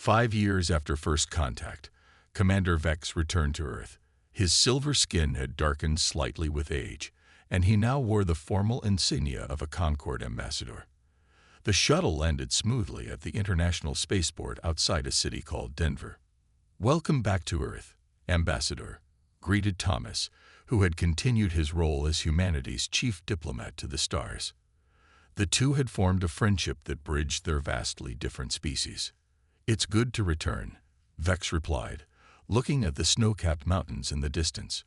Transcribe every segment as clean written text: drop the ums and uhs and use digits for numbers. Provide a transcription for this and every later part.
5 years after first contact, Commander Vex returned to Earth. His silver skin had darkened slightly with age, and he now wore the formal insignia of a Concord ambassador. The shuttle landed smoothly at the International Spaceport outside a city called Denver. "Welcome back to Earth, Ambassador," greeted Thomas, who had continued his role as humanity's chief diplomat to the stars. The two had formed a friendship that bridged their vastly different species. "It's good to return," Vex replied, looking at the snow-capped mountains in the distance,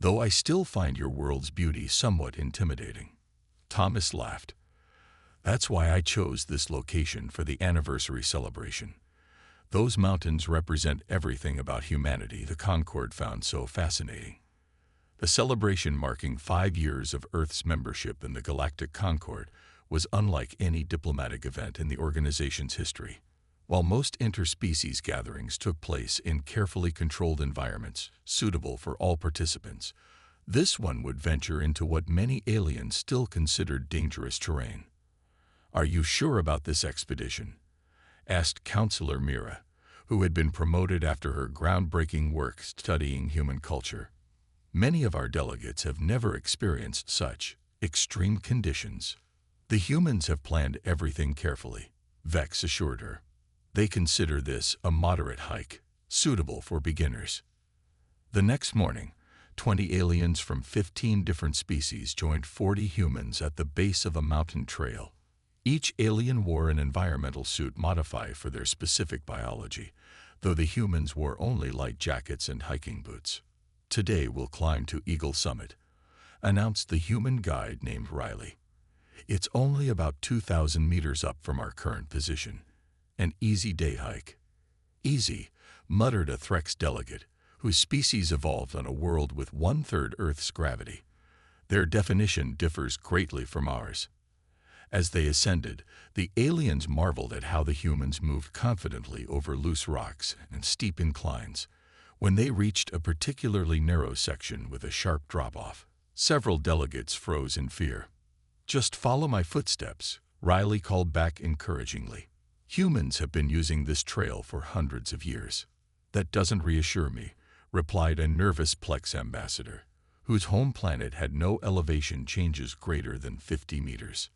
"though I still find your world's beauty somewhat intimidating." Thomas laughed. "That's why I chose this location for the anniversary celebration. Those mountains represent everything about humanity the Concord found so fascinating." The celebration marking 5 years of Earth's membership in the Galactic Concord was unlike any diplomatic event in the organization's history. While most interspecies gatherings took place in carefully controlled environments suitable for all participants, this one would venture into what many aliens still considered dangerous terrain. "Are you sure about this expedition?" asked Counselor Mira, who had been promoted after her groundbreaking work studying human culture. "Many of our delegates have never experienced such extreme conditions." "The humans have planned everything carefully," Vex assured her. "They consider this a moderate hike, suitable for beginners." The next morning, 20 aliens from 15 different species joined 40 humans at the base of a mountain trail. Each alien wore an environmental suit modified for their specific biology, though the humans wore only light jackets and hiking boots. "Today we'll climb to Eagle Summit," announced the human guide named Riley. "It's only about 2,000 meters up from our current position. An easy day hike." "Easy," muttered a Threx delegate, whose species evolved on a world with 1/3 Earth's gravity. "Their definition differs greatly from ours." As they ascended, the aliens marveled at how the humans moved confidently over loose rocks and steep inclines. When they reached a particularly narrow section with a sharp drop-off, several delegates froze in fear. "Just follow my footsteps," Riley called back encouragingly. "Humans have been using this trail for hundreds of years." "That doesn't reassure me," replied a nervous Plex ambassador, whose home planet had no elevation changes greater than 50 meters.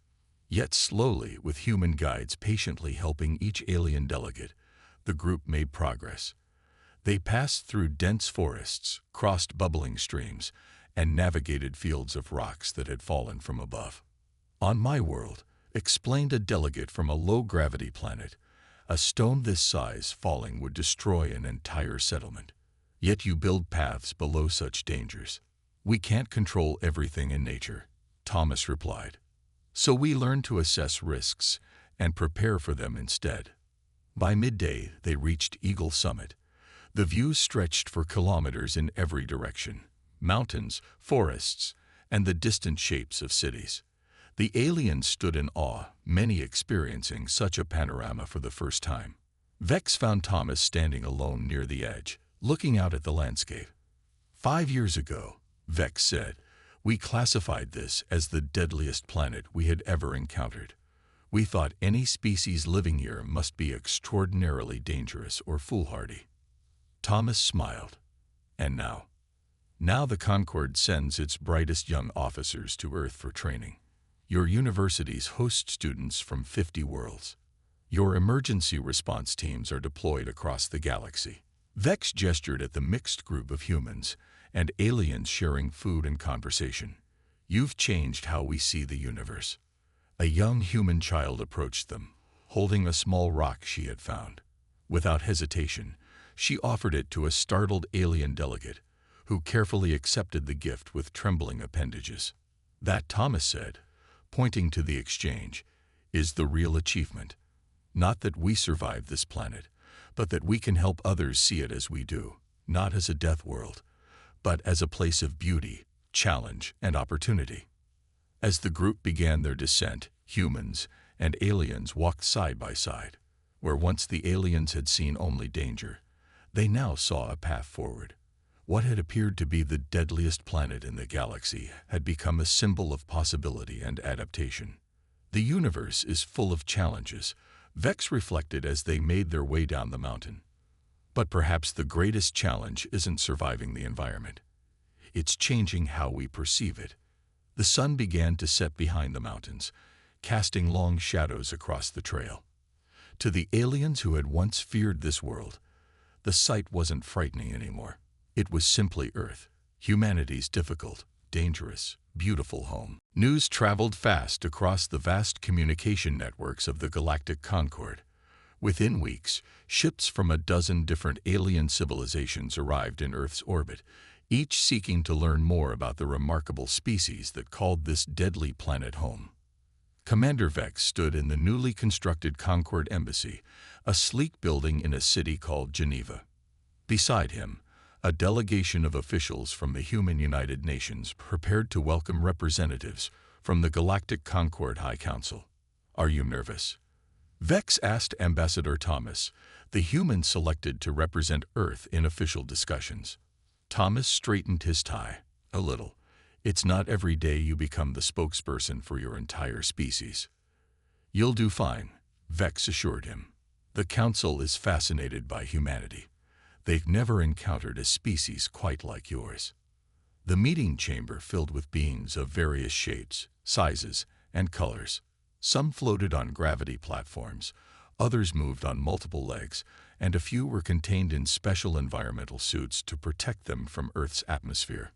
Yet slowly, with human guides patiently helping each alien delegate, the group made progress. They passed through dense forests, crossed bubbling streams, and navigated fields of rocks that had fallen from above. "On my world," explained a delegate from a low-gravity planet, "a stone this size falling would destroy an entire settlement. Yet you build paths below such dangers." "We can't control everything in nature," Thomas replied. "So we learn to assess risks and prepare for them instead." By midday, they reached Eagle Summit. The views stretched for kilometers in every direction: mountains, forests, and the distant shapes of cities. The aliens stood in awe, many experiencing such a panorama for the first time. Vex found Thomas standing alone near the edge, looking out at the landscape. "5 years ago," Vex said, "we classified this as the deadliest planet we had ever encountered. We thought any species living here must be extraordinarily dangerous or foolhardy." Thomas smiled. "And now?" "Now the Concord sends its brightest young officers to Earth for training. Your universities host students from 50 worlds. Your emergency response teams are deployed across the galaxy." Vex gestured at the mixed group of humans and aliens sharing food and conversation. "You've changed how we see the universe." A young human child approached them, holding a small rock she had found. Without hesitation, she offered it to a startled alien delegate, who carefully accepted the gift with trembling appendages. "That," Thomas said, pointing to the exchange, "is the real achievement. Not that we survived this planet, but that we can help others see it as we do, not as a death world, but as a place of beauty, challenge, and opportunity." As the group began their descent, humans and aliens walked side by side. Where once the aliens had seen only danger, they now saw a path forward. What had appeared to be the deadliest planet in the galaxy had become a symbol of possibility and adaptation. "The universe is full of challenges," Vex reflected as they made their way down the mountain. But perhaps the greatest challenge isn't surviving the environment. It's changing how we perceive it. The sun began to set behind the mountains, casting long shadows across the trail. To the aliens who had once feared this world, the sight wasn't frightening anymore. It was simply Earth, humanity's difficult, dangerous, beautiful home. News traveled fast across the vast communication networks of the Galactic Concord. Within weeks, ships from a dozen different alien civilizations arrived in Earth's orbit, each seeking to learn more about the remarkable species that called this deadly planet home. Commander Vex stood in the newly constructed Concord Embassy, a sleek building in a city called Geneva. Beside him, a delegation of officials from the Human United Nations prepared to welcome representatives from the Galactic Concord High Council. "Are you nervous?" Vex asked Ambassador Thomas, the human selected to represent Earth in official discussions. Thomas straightened his tie. "A little. It's not every day you become the spokesperson for your entire species." "You'll do fine," Vex assured him. "The Council is fascinated by humanity. They've never encountered a species quite like yours." The meeting chamber filled with beings of various shapes, sizes, and colors. Some floated on gravity platforms, others moved on multiple legs, and a few were contained in special environmental suits to protect them from Earth's atmosphere.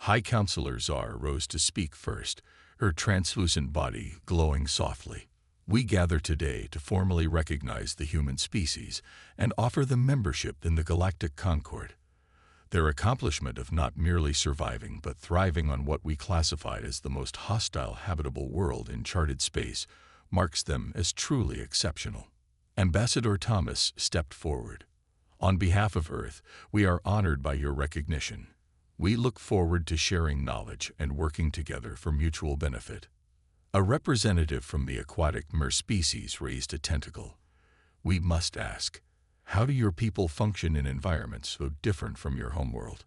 High Counselor Czar rose to speak first, her translucent body glowing softly. "We gather today to formally recognize the human species and offer them membership in the Galactic Concord. Their accomplishment of not merely surviving but thriving on what we classify as the most hostile habitable world in charted space marks them as truly exceptional." Ambassador Thomas stepped forward. "On behalf of Earth, we are honored by your recognition. We look forward to sharing knowledge and working together for mutual benefit." A representative from the aquatic mer species raised a tentacle. "We must ask, how do your people function in environments so different from your homeworld?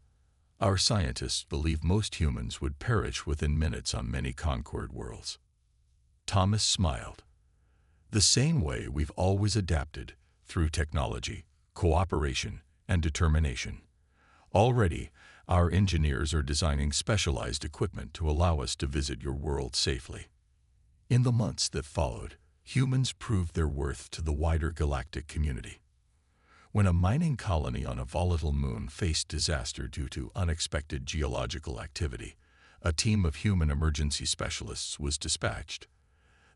Our scientists believe most humans would perish within minutes on many Concord worlds." Thomas smiled. "The same way we've always adapted, through technology, cooperation, and determination. Already, our engineers are designing specialized equipment to allow us to visit your world safely." In the months that followed, humans proved their worth to the wider galactic community. When a mining colony on a volatile moon faced disaster due to unexpected geological activity, a team of human emergency specialists was dispatched.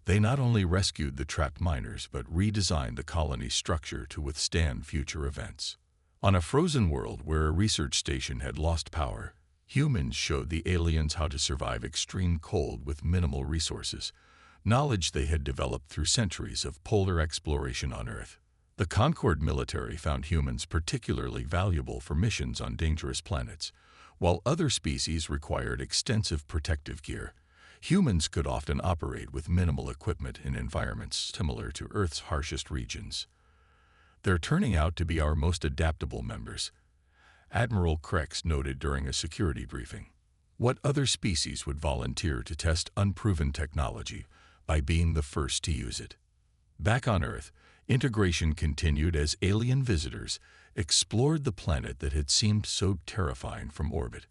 They not only rescued the trapped miners but redesigned the colony's structure to withstand future events. On a frozen world where a research station had lost power, humans showed the aliens how to survive extreme cold with minimal resources, knowledge they had developed through centuries of polar exploration on Earth. The Concord military found humans particularly valuable for missions on dangerous planets. While other species required extensive protective gear, humans could often operate with minimal equipment in environments similar to Earth's harshest regions. "They're turning out to be our most adaptable members," Admiral Krex noted during a security briefing. "What other species would volunteer to test unproven technology by being the first to use it?" Back on Earth, integration continued as alien visitors explored the planet that had seemed so terrifying from orbit.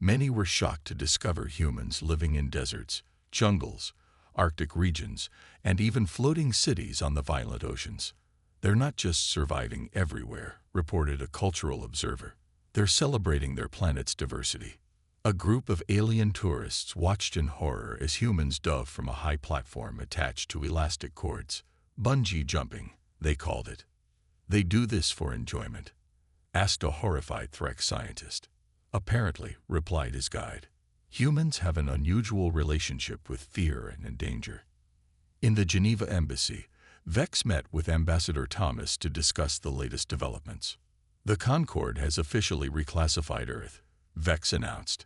Many were shocked to discover humans living in deserts, jungles, Arctic regions, and even floating cities on the violent oceans. "They're not just surviving everywhere," reported a cultural observer. "They're celebrating their planet's diversity." A group of alien tourists watched in horror as humans dove from a high platform attached to elastic cords. "Bungee jumping," they called it. "They do this for enjoyment?" asked a horrified Threx scientist. "Apparently," replied his guide. "Humans have an unusual relationship with fear and danger." In the Geneva embassy, Vex met with Ambassador Thomas to discuss the latest developments. "The Concord has officially reclassified Earth," Vex announced.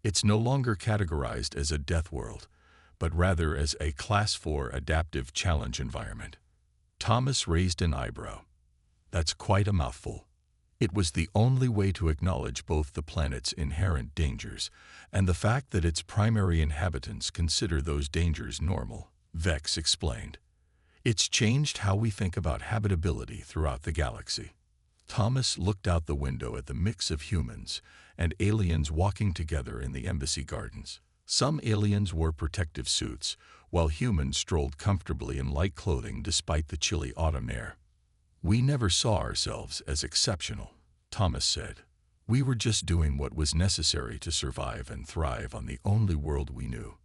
"It's no longer categorized as a death world, but rather as a Class 4 adaptive challenge environment." Thomas raised an eyebrow. "That's quite a mouthful." It was the only way to acknowledge both the planet's inherent dangers and the fact that its primary inhabitants consider those dangers normal, Vex explained. It's changed how we think about habitability throughout the galaxy. Thomas looked out the window at the mix of humans and aliens walking together in the embassy gardens. Some aliens wore protective suits, while humans strolled comfortably in light clothing despite the chilly autumn air. "We never saw ourselves as exceptional," Thomas said. "We were just doing what was necessary to survive and thrive on the only world we knew."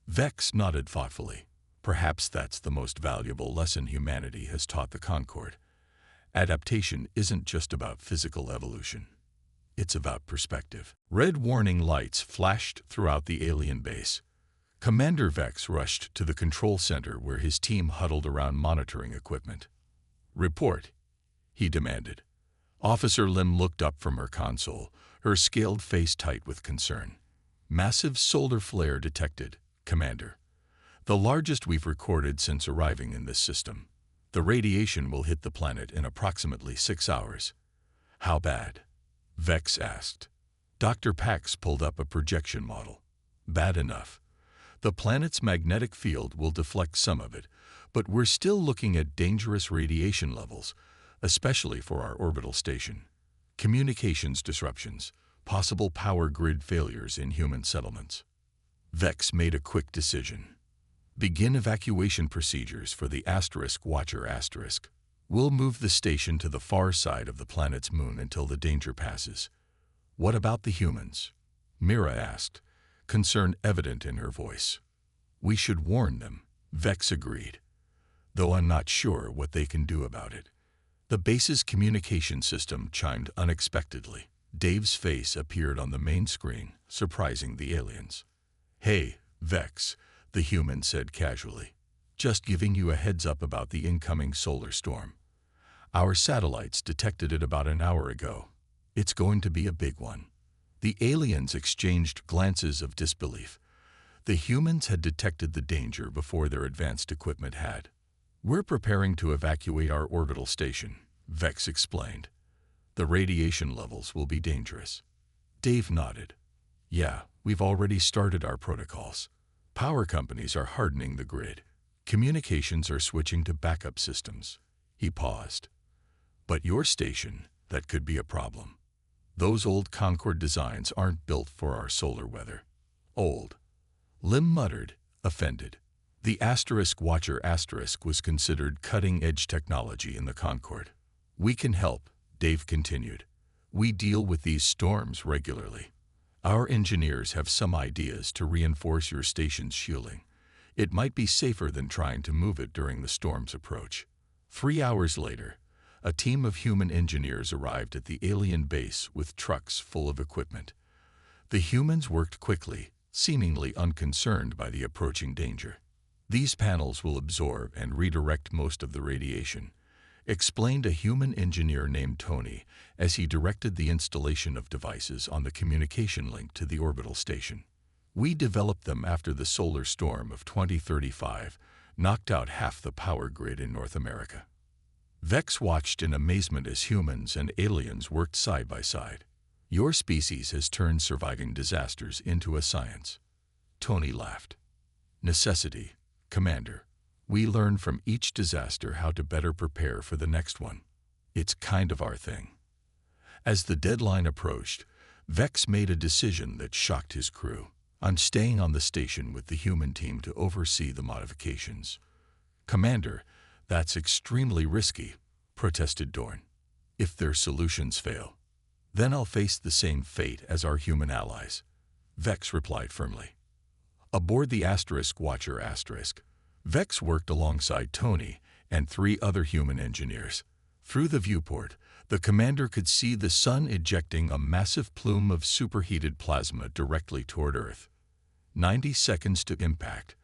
Vex nodded thoughtfully. "Perhaps that's the most valuable lesson humanity has taught the Concord. Adaptation isn't just about physical evolution. It's about perspective." Red warning lights flashed throughout the alien base. Commander Vex rushed to the control center where his team huddled around monitoring equipment. "Report," he demanded. Officer Lim looked up from her console, her scaled face tight with concern. "Massive solar flare detected, Commander. The largest we've recorded since arriving in this system. The radiation will hit the planet in approximately 6 hours." "How bad?" Vex asked. Dr. Pax pulled up a projection model. "Bad enough. The planet's magnetic field will deflect some of it, but we're still looking at dangerous radiation levels, especially for our orbital station. Communications disruptions, possible power grid failures in human settlements." Vex made a quick decision. "Begin evacuation procedures for the Watcher *. We'll move the station to the far side of the planet's moon until the danger passes." "What about the humans?" Mira asked, concern evident in her voice. "We should warn them," Vex agreed, "though I'm not sure what they can do about it." The base's communication system chimed unexpectedly. Dave's face appeared on the main screen, surprising the aliens. "Hey, Vex," the human said casually. "Just giving you a heads up about the incoming solar storm. Our satellites detected it about an hour ago. It's going to be a big one." The aliens exchanged glances of disbelief. The humans had detected the danger before their advanced equipment had. "We're preparing to evacuate our orbital station," Vex explained. "The radiation levels will be dangerous." Dave nodded. "Yeah, we've already started our protocols. Power companies are hardening the grid. Communications are switching to backup systems." He paused. "But your station, that could be a problem. Those old Concord designs aren't built for our solar weather." "Old?" Lim muttered, offended. The Watcher * was considered cutting-edge technology in the Concord. "We can help," Dave continued. "We deal with these storms regularly. Our engineers have some ideas to reinforce your station's shielding. It might be safer than trying to move it during the storm's approach." 3 hours later, a team of human engineers arrived at the alien base with trucks full of equipment. The humans worked quickly, seemingly unconcerned by the approaching danger. "These panels will absorb and redirect most of the radiation," explained a human engineer named Tony as he directed the installation of devices on the communication link to the orbital station. "We developed them after the solar storm of 2035 knocked out half the power grid in North America." Vex watched in amazement as humans and aliens worked side by side. "Your species has turned surviving disasters into a science." Tony laughed. "Necessity, Commander. We learn from each disaster how to better prepare for the next one. It's kind of our thing." As the deadline approached, Vex made a decision that shocked his crew. "I'm staying on the station with the human team to oversee the modifications." "Commander, that's extremely risky," protested Dorn. "If their solutions fail, then I'll face the same fate as our human allies," Vex replied firmly. Aboard the Watcher *, Vex worked alongside Tony and 3 other human engineers. Through the viewport, the commander could see the sun ejecting a massive plume of superheated plasma directly toward Earth. 90 seconds to impact,"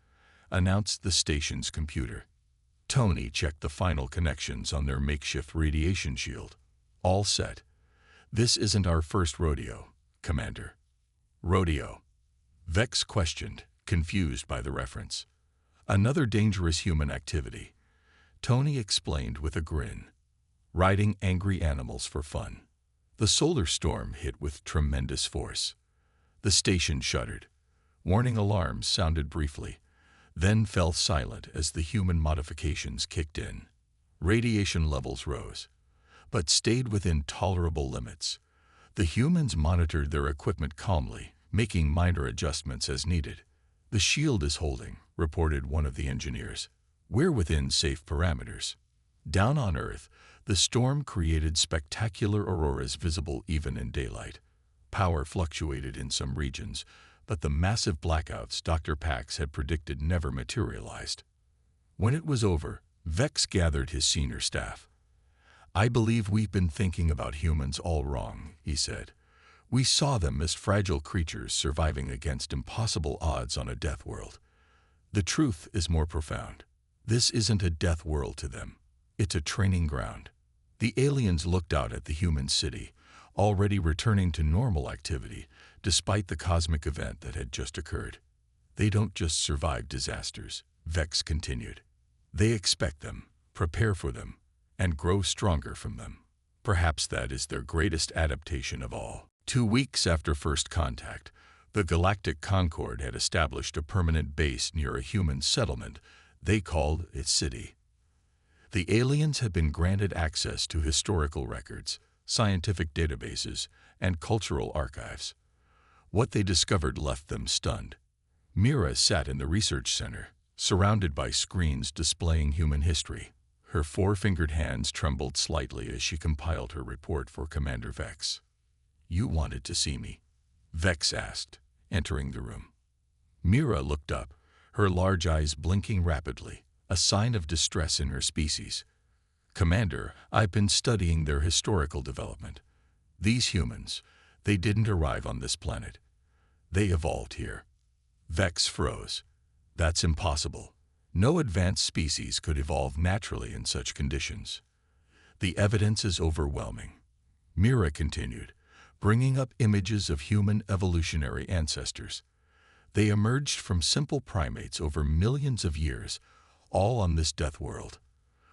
announced the station's computer. Tony checked the final connections on their makeshift radiation shield. "All set. This isn't our first rodeo, Commander." "Rodeo?" Vex questioned, confused by the reference. "Another dangerous human activity," Tony explained with a grin. "Riding angry animals for fun." The solar storm hit with tremendous force. The station shuddered. Warning alarms sounded briefly. then fell silent as the human modifications kicked in. Radiation levels rose, but stayed within tolerable limits. The humans monitored their equipment calmly, making minor adjustments as needed. "The shield is holding," reported one of the engineers. "We're within safe parameters." Down on Earth, the storm created spectacular auroras visible even in daylight. Power fluctuated in some regions, but the massive blackouts Dr. Pax had predicted never materialized. When it was over, Vex gathered his senior staff. "I believe we've been thinking about humans all wrong," he said. "We saw them as fragile creatures surviving against impossible odds on a death world. The truth is more profound. This isn't a death world to them. It's a training ground." The aliens looked out at the human city, already returning to normal activity despite the cosmic event that had just occurred. "They don't just survive disasters," Vex continued. "They expect them, prepare for them, and grow stronger from them. Perhaps that is their greatest adaptation of all." 2 weeks after first contact, the Galactic Concord had established a permanent base near a human settlement they called its city. The aliens had been granted access to historical records, scientific databases, and cultural archives. What they discovered left them stunned. Mira sat in the research center, surrounded by screens displaying human history. Her four-fingered hands trembled slightly as she compiled her report for Commander Vex. "You wanted to see me?" Vex asked, entering the room. Mira looked up, her large eyes blinking rapidly, a sign of distress in her species. "Commander, I've been studying their historical development. These humans, they didn't arrive on this planet. They evolved here." Vex froze. "That's impossible. No advanced species could evolve naturally in such conditions." "The evidence is overwhelming," Mira continued, bringing up images of human evolutionary ancestors. "They emerged from simple primates over millions of years, all on this death world.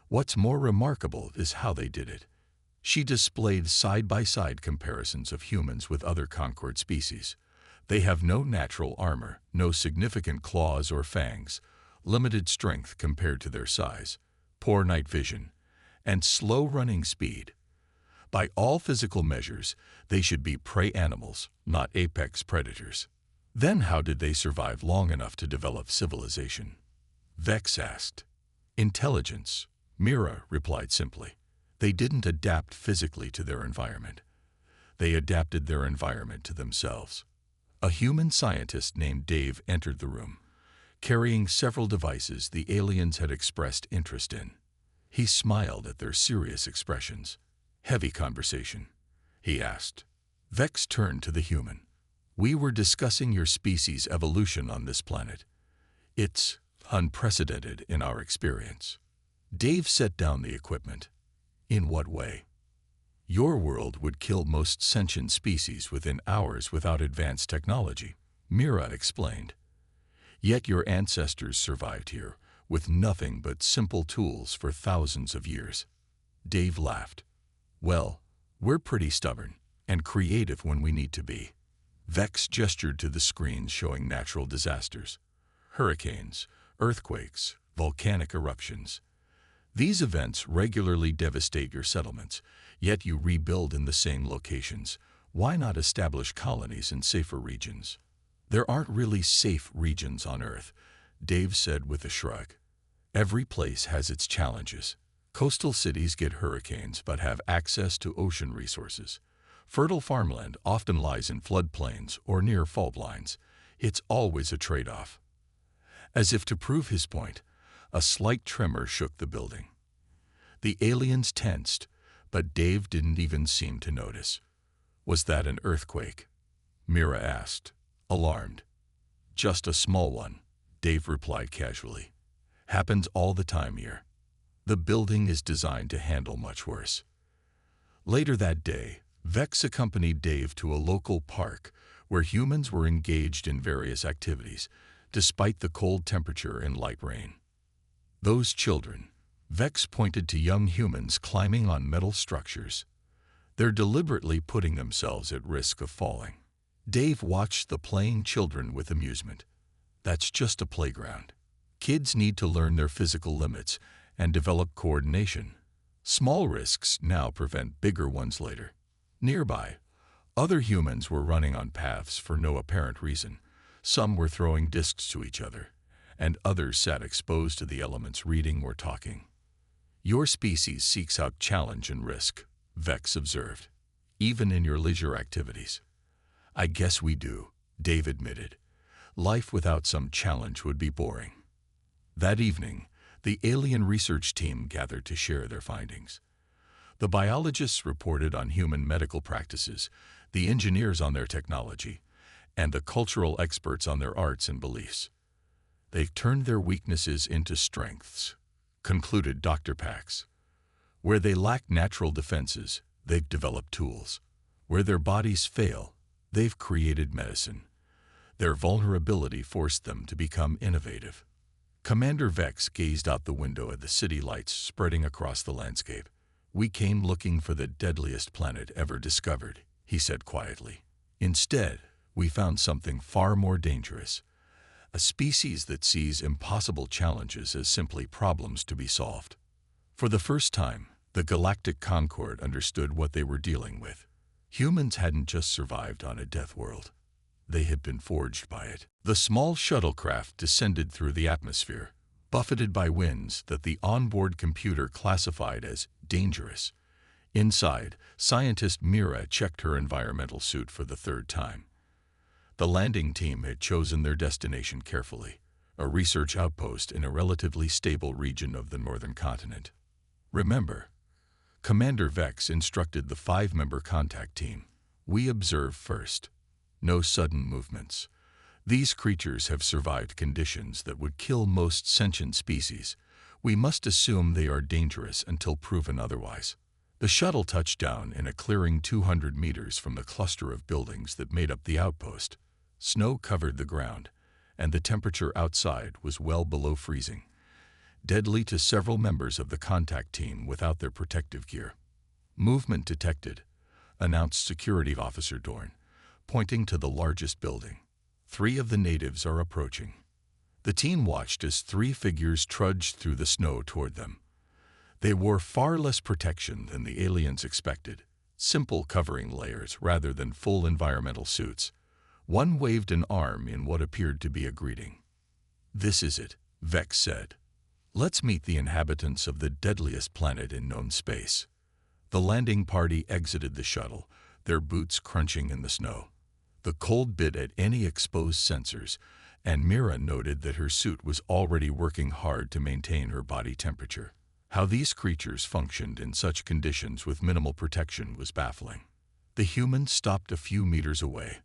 What's more remarkable is how they did it." She displayed side-by-side comparisons of humans with other Concord species. "They have no natural armor, no significant claws or fangs, limited strength compared to their size, poor night vision, and slow running speed. By all physical measures, they should be prey animals, not apex predators." "Then how did they survive long enough to develop civilization?" Vex asked. "Intelligence," Mira replied simply. "They didn't adapt physically to their environment. They adapted their environment to themselves." A human scientist named Dave entered the room, carrying several devices the aliens had expressed interest in. He smiled at their serious expressions. "Heavy conversation?" he asked. Vex turned to the human. "We were discussing your species' evolution on this planet. It's unprecedented in our experience." Dave set down the equipment. "In what way?" "Your world would kill most sentient species within hours without advanced technology," Mira explained. "Yet your ancestors survived here with nothing but simple tools for thousands of years." Dave laughed. "Well, we're pretty stubborn and creative when we need to be." Vex gestured to the screens showing natural disasters. Hurricanes, earthquakes, volcanic eruptions. "These events regularly devastate your settlements, yet you rebuild in the same locations. Why not establish colonies in safer regions?" "There aren't really safe regions on Earth," Dave said with a shrug. "Every place has its challenges. Coastal cities get hurricanes but have access to ocean resources. Fertile farmland often lies in floodplains or near fault lines. It's always a trade-off." As if to prove his point, a slight tremor shook the building. The aliens tensed, but Dave didn't even seem to notice. "Was that an earthquake?" Mira asked, alarmed. "Just a small one," Dave replied casually. "Happens all the time here. The building is designed to handle much worse." Later that day, Vex accompanied Dave to a local park where humans were engaged in various activities, despite the cold temperature and light rain. "Those children," Vex pointed to young humans climbing on metal structures. "They're deliberately putting themselves at risk of falling." Dave watched the playing children with amusement. "That's just a playground. Kids need to learn their physical limits and develop coordination. Small risks now prevent bigger ones later. Nearby, other humans were running on paths for no apparent reason. Some were throwing discs to each other, and others sat exposed to the elements reading or talking. Your species seeks out challenge and risk, Vex observed, even in your leisure activities. I guess we do, Dave admitted. Life without some challenge would be boring. That evening, the alien research team gathered to share their findings. The biologists reported on human medical practices, the engineers on their technology, and the cultural experts on their arts and beliefs. They've turned their weaknesses into strengths, concluded Dr. Pax. Where they lack natural defenses, they've developed tools. Where their bodies fail, they've created medicine. Their vulnerability forced them to become innovative. Commander Vex gazed out the window at the city lights spreading across the landscape. We came looking for the deadliest planet ever discovered, he said quietly. Instead, we found something far more dangerous. A species that sees impossible challenges as simply problems to be solved. For the first time, the Galactic Concord understood what they were dealing with. Humans hadn't just survived on a death world. They had been forged by it. The small shuttlecraft descended through the atmosphere, buffeted by winds that the onboard computer classified as dangerous. Inside, scientist Mira checked her environmental suit for the third time. The landing team had chosen their destination carefully, a research outpost in a relatively stable region of the northern continent. Remember, Commander Vex instructed the 5-member contact team. We observe first. No sudden movements. These creatures have survived conditions that would kill most sentient species. We must assume they are dangerous until proven otherwise. The shuttle touched down in a clearing 200 meters from the cluster of buildings that made up the outpost. Snow covered the ground, and the temperature outside was well below freezing, deadly to several members of the contact team without their protective gear. Movement detected, announced Security Officer Dorn, pointing to the largest building. 3 of the natives are approaching. The team watched as 3 figures trudged through the snow toward them. They wore far less protection than the aliens expected, simple covering layers rather than full environmental suits. One waved an arm in what appeared to be a greeting. This is it, Vex said. Let's meet the inhabitants of the deadliest planet in known space. The landing party exited the shuttle, their boots crunching in the snow. The cold bit at any exposed sensors, and Mira noted that her suit was already working hard to maintain her body temperature. How these creatures functioned in such conditions with minimal protection was baffling. The humans stopped a few meters away.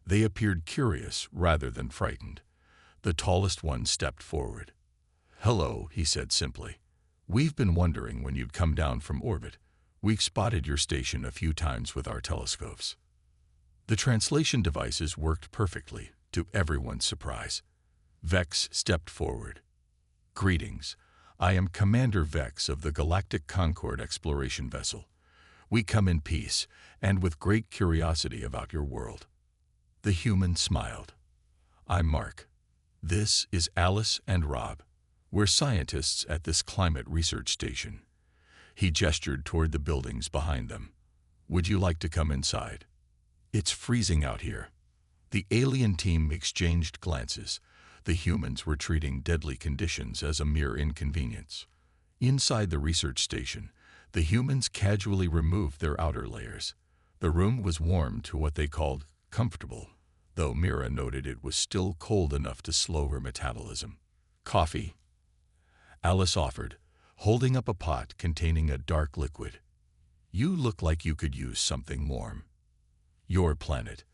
They appeared curious rather than frightened. The tallest one stepped forward. "Hello," he said simply. "We've been wondering when you'd come down from orbit. We've spotted your station a few times with our telescopes." The translation devices worked perfectly, to everyone's surprise. Vex stepped forward. "Greetings. I am Commander Vex of the Galactic Concord exploration vessel. We come in peace and with great curiosity about your world." The human smiled. "I'm Mark. This is Alice and Rob. We're scientists at this climate research station." He gestured toward the buildings behind them. "Would you like to come inside? It's freezing out here." The alien team exchanged glances. The humans were treating deadly conditions as a mere inconvenience. Inside the research station, the humans casually removed their outer layers. The room was warm to what they called comfortable, though Mira noted it was still cold enough to slow her metabolism. "Coffee?" Alice offered, holding up a pot containing a dark liquid. "You look like you could use something warm." "Your planet,"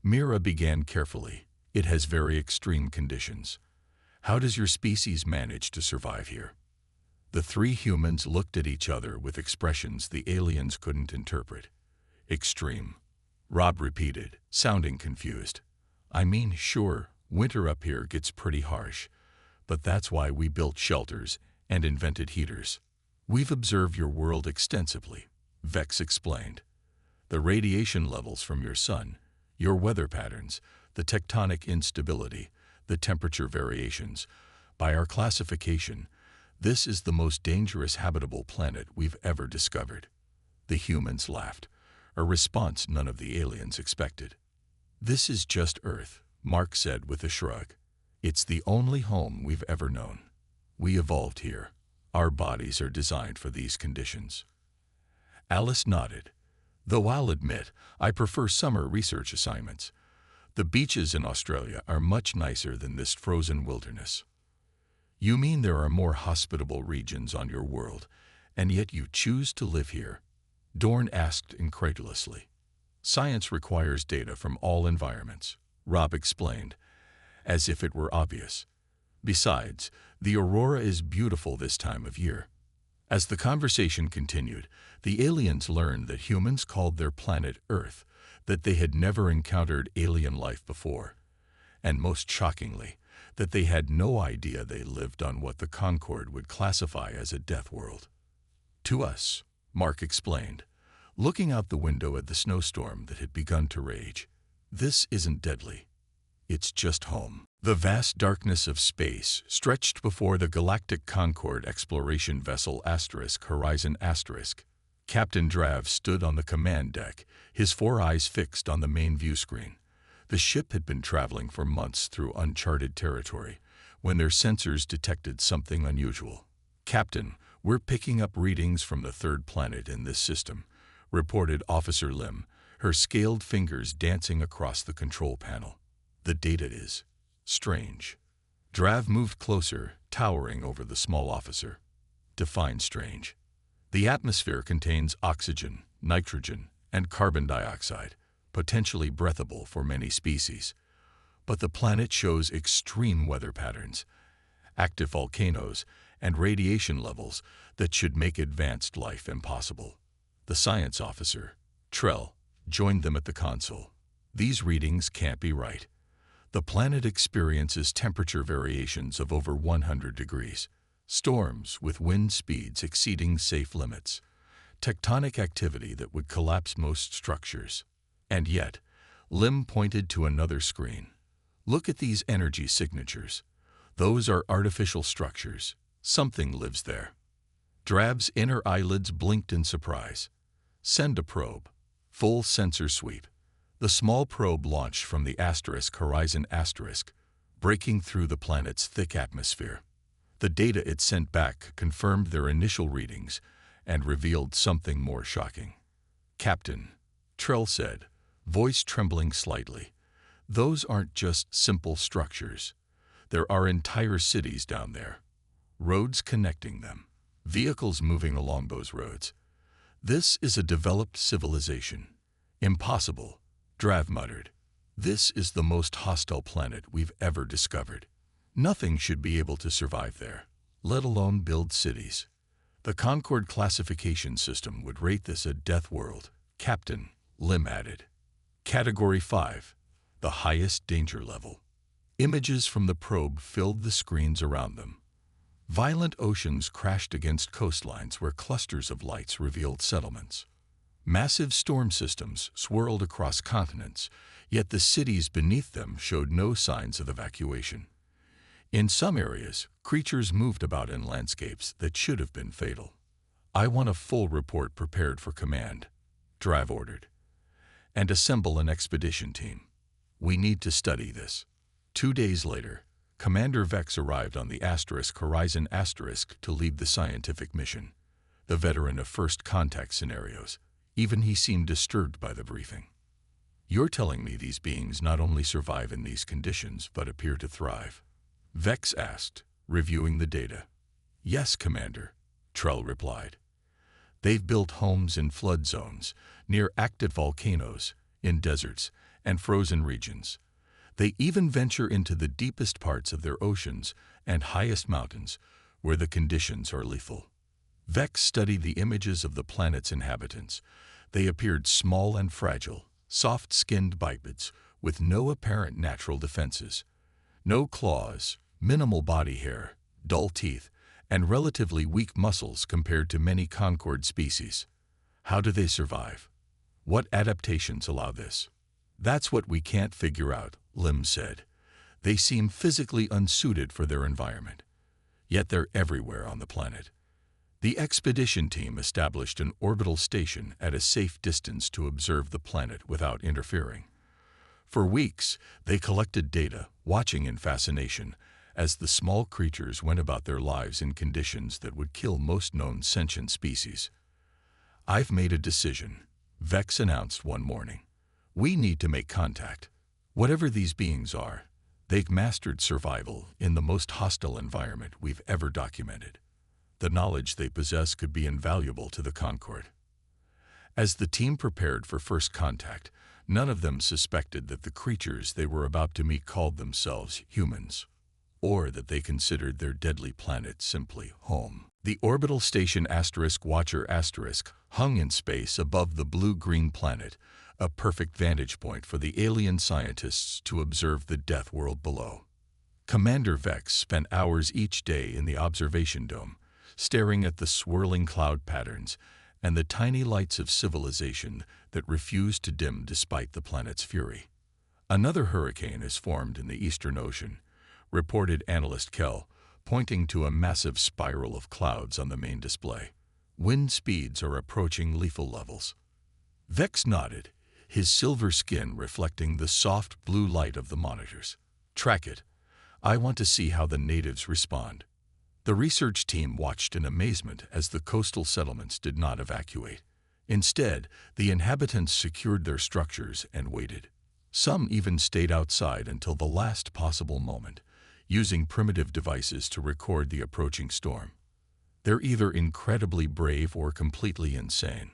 Mira began carefully. "It has very extreme conditions. How does your species manage to survive here?" The 3 humans looked at each other with expressions the aliens couldn't interpret. "Extreme," Rob repeated, sounding confused. "I mean, sure, winter up here gets pretty harsh, but that's why we built shelters and invented heaters. We've observed your world extensively," Vex explained. "The radiation levels from your sun, your weather patterns, the tectonic instability, the temperature variations. By our classification, this is the most dangerous habitable planet we've ever discovered. The humans laughed, a response none of the aliens expected. This is just Earth, Mark said with a shrug. It's the only home we've ever known. We evolved here. Our bodies are designed for these conditions. Alice nodded. Though I'll admit, I prefer summer research assignments. The beaches in Australia are much nicer than this frozen wilderness. You mean there are more hospitable regions on your world, and yet you choose to live here? Dorn asked incredulously. Science requires data from all environments, Rob explained, as if it were obvious. Besides, the aurora is beautiful this time of year. As the conversation continued, the aliens learned that humans called their planet Earth, that they had never encountered alien life before, and most shockingly, that they had no idea they lived on what the Concord would classify as a death world. To us, Mark explained, looking out the window at the snowstorm that had begun to rage, this isn't deadly. It's just home. The vast darkness of space stretched before the galactic Concord exploration vessel Horizon *. Captain Drav stood on the command deck, his 4 eyes fixed on the main view screen. The ship had been traveling for months through uncharted territory when their sensors detected something unusual. Captain, we're picking up readings from the third planet in this system, reported Officer Lim, her scaled fingers dancing across the control panel. The data is strange. Drav moved closer, towering over the small officer. Define strange. The atmosphere contains oxygen, nitrogen, and carbon dioxide, potentially breathable for many species. But the planet shows extreme weather patterns, active volcanoes, and radiation levels that should make advanced life impossible. The science officer, Trell, joined them at the console. These readings can't be right. The planet experiences temperature variations of over 100 degrees, storms with wind speeds exceeding safe limits, tectonic activity that would collapse most structures. And yet, Lim pointed to another screen. Look at these energy signatures. Those are artificial structures. Something lives there. Drav's inner eyelids blinked in surprise. Send a probe. Full sensor sweep. The small probe launched from the Horizon *, breaking through the planet's thick atmosphere. The data it sent back confirmed their initial readings and revealed something more shocking. Captain, Trell said, voice trembling slightly, those aren't just simple structures. There are entire cities down there. Roads connecting them. Vehicles moving along those roads. This is a developed civilization. Impossible, Drav muttered. This is the most hostile planet we've ever discovered. Nothing should be able to survive there, let alone build cities. The Concord classification system would rate this a death world, Captain, Lim added. Category 5, the highest danger level. Images from the probe filled the screens around them. Violent oceans crashed against coastlines where clusters of lights revealed settlements. Massive storm systems swirled across continents, yet the cities beneath them showed no signs of evacuation. In some areas, creatures moved about in landscapes that should have been fatal. I want a full report prepared for command, Drav ordered. And assemble an expedition team. We need to study this. 2 days later, Commander Vex arrived on the Horizon * to lead the scientific mission. The veteran of first contact scenarios, even he seemed disturbed by the briefing. You're telling me these beings not only survive in these conditions but appear to thrive? Vex asked, reviewing the data. Yes, Commander, Trell replied. They've built homes in flood zones, near active volcanoes, in deserts, and frozen regions. They even venture into the deepest parts of their oceans and highest mountains, where the conditions are lethal. Vex studied the images of the planet's inhabitants. They appeared small and fragile, soft-skinned bipeds with no apparent natural defenses. No claws, minimal body hair, dull teeth, and relatively weak muscles compared to many Concord species. How do they survive? What adaptations allow this? That's what we can't figure out, Lim said. They seem physically unsuited for their environment. yet they're everywhere on the planet. The expedition team established an orbital station at a safe distance to observe the planet without interfering. For weeks, they collected data, watching in fascination as the small creatures went about their lives in conditions that would kill most known sentient species. "I've made a decision," Vex announced one morning. "We need to make contact. Whatever these beings are, they've mastered survival in the most hostile environment we've ever documented. The knowledge they possess could be invaluable to the Concord." As the team prepared for first contact, none of them suspected that the creatures they were about to meet called themselves humans, or that they considered their deadly planet simply home. The orbital station *Watcher* hung in space above the blue-green planet, a perfect vantage point for the alien scientists to observe the death world below. Commander Vex spent hours each day in the observation dome, staring at the swirling cloud patterns and the tiny lights of civilization that refused to dim despite the planet's fury. "Another hurricane has formed in the Eastern Ocean," reported analyst Kell, pointing to a massive spiral of clouds on the main display. "Wind speeds are approaching lethal levels." Vex nodded, his silver skin reflecting the soft blue light of the monitors. "Track it. I want to see how the natives respond." The research team watched in amazement as the coastal settlements did not evacuate. Instead, the inhabitants secured their structures and waited. Some even stayed outside until the last possible moment, using primitive devices to record the approaching storm. "They're either incredibly brave or completely insane,"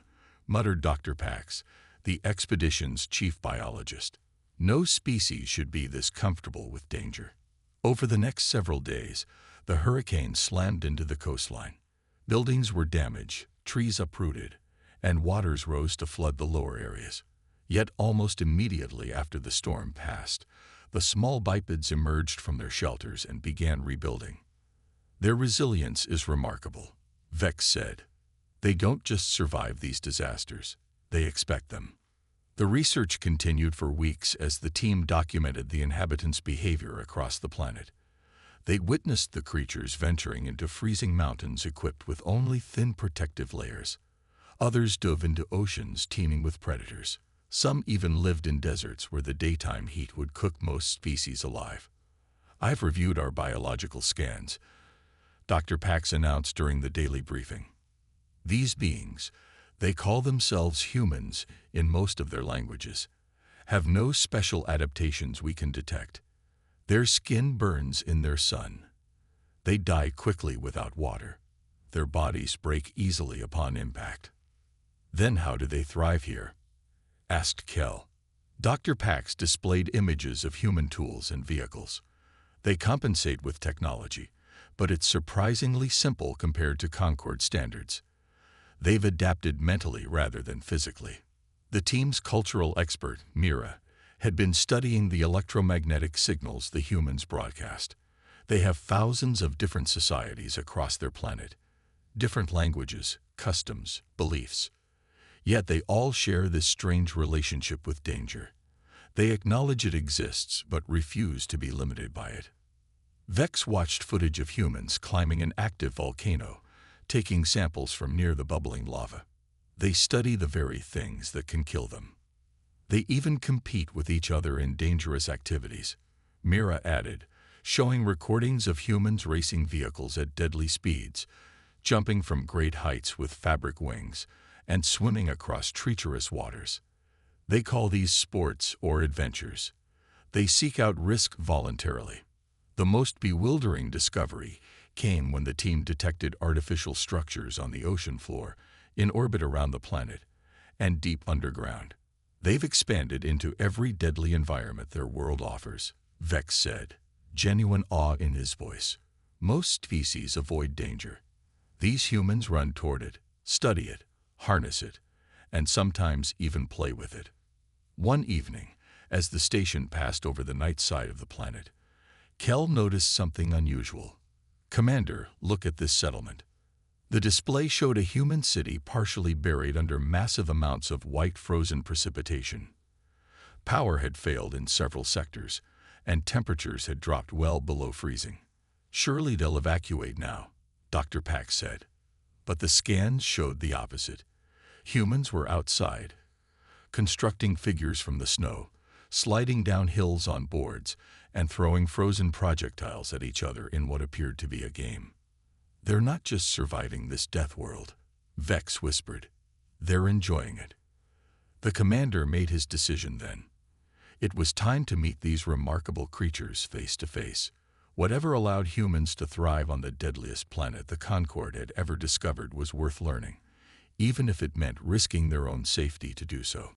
muttered Dr. Pax, the expedition's chief biologist. "No species should be this comfortable with danger." Over the next several days, the hurricane slammed into the coastline. Buildings were damaged, trees uprooted, and waters rose to flood the lower areas. Yet almost immediately after the storm passed, the small bipeds emerged from their shelters and began rebuilding. "Their resilience is remarkable," Vex said. "They don't just survive these disasters, they expect them." The research continued for weeks as the team documented the inhabitants' behavior across the planet. They witnessed the creatures venturing into freezing mountains equipped with only thin protective layers. Others dove into oceans teeming with predators. Some even lived in deserts where the daytime heat would cook most species alive. "I've reviewed our biological scans," Dr. Pax announced during the daily briefing. "These beings, they call themselves humans in most of their languages, have no special adaptations we can detect. Their skin burns in their sun. They die quickly without water. Their bodies break easily upon impact." "Then how do they thrive here?" asked Kell. Dr. Pax displayed images of human tools and vehicles. "They compensate with technology, but it's surprisingly simple compared to Concord standards. They've adapted mentally rather than physically." The team's cultural expert, Mira, had been studying the electromagnetic signals the humans broadcast. They have thousands of different societies across their planet, different languages, customs, beliefs. Yet they all share this strange relationship with danger. They acknowledge it exists, but refuse to be limited by it. Vex watched footage of humans climbing an active volcano, taking samples from near the bubbling lava. They study the very things that can kill them. They even compete with each other in dangerous activities, Mira added, showing recordings of humans racing vehicles at deadly speeds, jumping from great heights with fabric wings, and swimming across treacherous waters. They call these sports or adventures. They seek out risk voluntarily. The most bewildering discovery came when the team detected artificial structures on the ocean floor, in orbit around the planet, and deep underground. "They've expanded into every deadly environment their world offers," Vex said, genuine awe in his voice. "Most species avoid danger. These humans run toward it, study it, harness it, and sometimes even play with it." One evening, as the station passed over the night side of the planet, Kell noticed something unusual. "Commander, look at this settlement." The display showed a human city partially buried under massive amounts of white frozen precipitation. Power had failed in several sectors, and temperatures had dropped well below freezing. Surely they'll evacuate now, Dr. Pack said. But the scans showed the opposite. Humans were outside, constructing figures from the snow, sliding down hills on boards, and throwing frozen projectiles at each other in what appeared to be a game. They're not just surviving this death world, Vex whispered. They're enjoying it. The commander made his decision then. It was time to meet these remarkable creatures face to face. Whatever allowed humans to thrive on the deadliest planet the Concord had ever discovered was worth learning, even if it meant risking their own safety to do so.